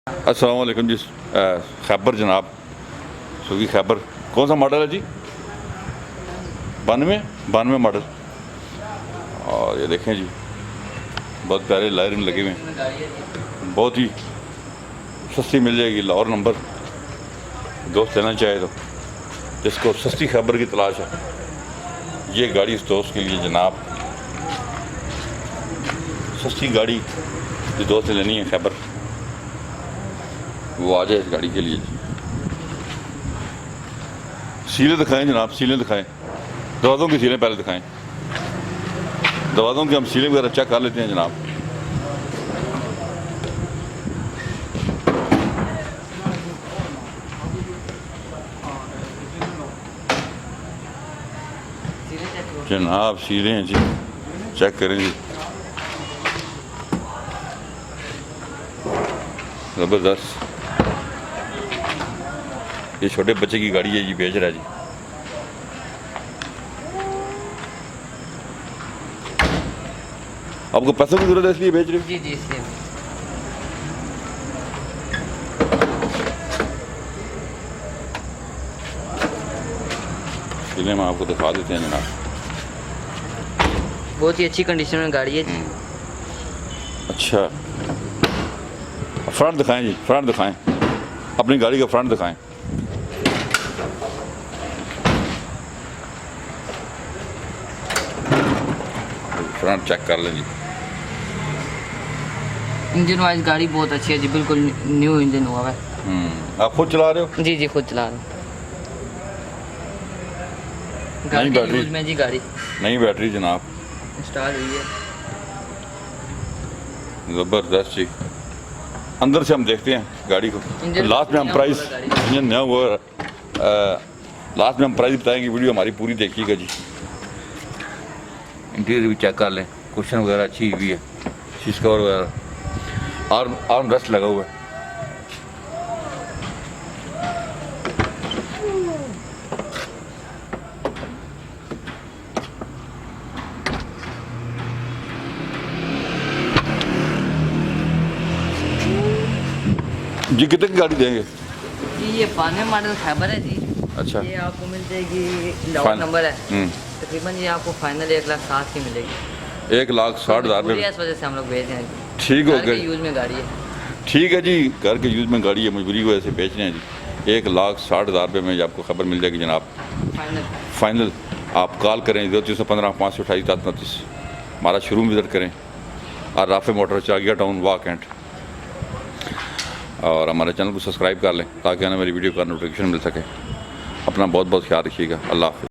अस्सलाम वालेकुम जी। खैबर जनाब, सुगी खैबर। कौन सा मॉडल है जी? 92 मॉडल। और ये देखें जी, बहुत प्यारे लायरिंग लगे हुए हैं, बहुत ही सस्ती मिल जाएगी। लाहौर नंबर, दोस्त लेना चाहे तो, जिसको सस्ती खैबर की तलाश है, ये गाड़ी इस दोस्त के लिए जनाब। सस्ती गाड़ी जिस दोस्त ने लेनी है खैबर, वो आ जाए इस गाड़ी के लिए। सीलें दिखाएं जनाब, सीलें दिखाएं। दरवाज़ों की सीलें पहले दिखाएं। दरवाज़ों की हम सीलें वगैरह चेक कर लेते हैं जनाब। जनाब सीलें हैं जी, चेक करें जी, ज़बरदस्त। ये छोटे बच्चे की गाड़ी है जी, बेच रहा है जी। आपको पैसों की जरूरत है इसलिए बेच रहे हो? जी जी, इसलिए इसलिए हम आपको दिखा देते हैं जनाब। बहुत ही अच्छी कंडीशन में गाड़ी है जी। अच्छा, फ्रंट दिखाएं जी, फ्रंट दिखाएं, अपनी गाड़ी का फ्रंट दिखाएं। फ्रंट चेक कर लें जी। इंजन वाइज गाड़ी बहुत अच्छी है जी, बिल्कुल न्यू इंजन हुआ है। आप खुद चला रहे हो? जी जी, खुद चला रहा हूँ। नई बैटरी यूज में जी गाड़ी नई बैटरी जनाब, इंस्टॉल हुई है। ज़बरदस्त जी। अंदर से हम देखते हैं गाड़ी को। लास्ट में हम प्राइस, इंजन नया हुआ, लास्ट में हम प्राइस बताएंगे। वीडियो हमारी पूरी देखिएगा जी। इंटीरियर भी चेक कर लें, कुशन वगैरह अच्छी हुई है, शीश कवर वगैरह, आर्म रेस्ट लगा हुआ है। जी कितने की गाड़ी देंगे? जी ये 92 मॉडल खैबर है जी। अच्छा, ये आपको मिल जाएगी, लाहौर नंबर है। तकरीबन ये आपको फाइनल 1,60,000 की मिलेगी। 1,60,000 पूरी रुपये। इस वजह से हम लोग बेच रहे हैं। ठीक हो गया, यूज में गाड़ी है। ठीक है जी, घर के यूज़ में गाड़ी है, मजबूरी की वजह से बेच रहे हैं जी। 1,60,000 रुपये में आपको खबर मिल जाएगी जनाब। फाइनल आप कॉल करें 0315 528 729। हमारा शोरूम विज़िट करें, और राफे मोटर, चागिया टाउन, वाह कैंट। और हमारे चैनल को सब्सक्राइब कर लें ताकि हमें मेरी वीडियो का नोटिफिकेशन मिल सके। अपना बहुत बहुत ख्याल रखिएगा। अल्लाह हाफ़िज़।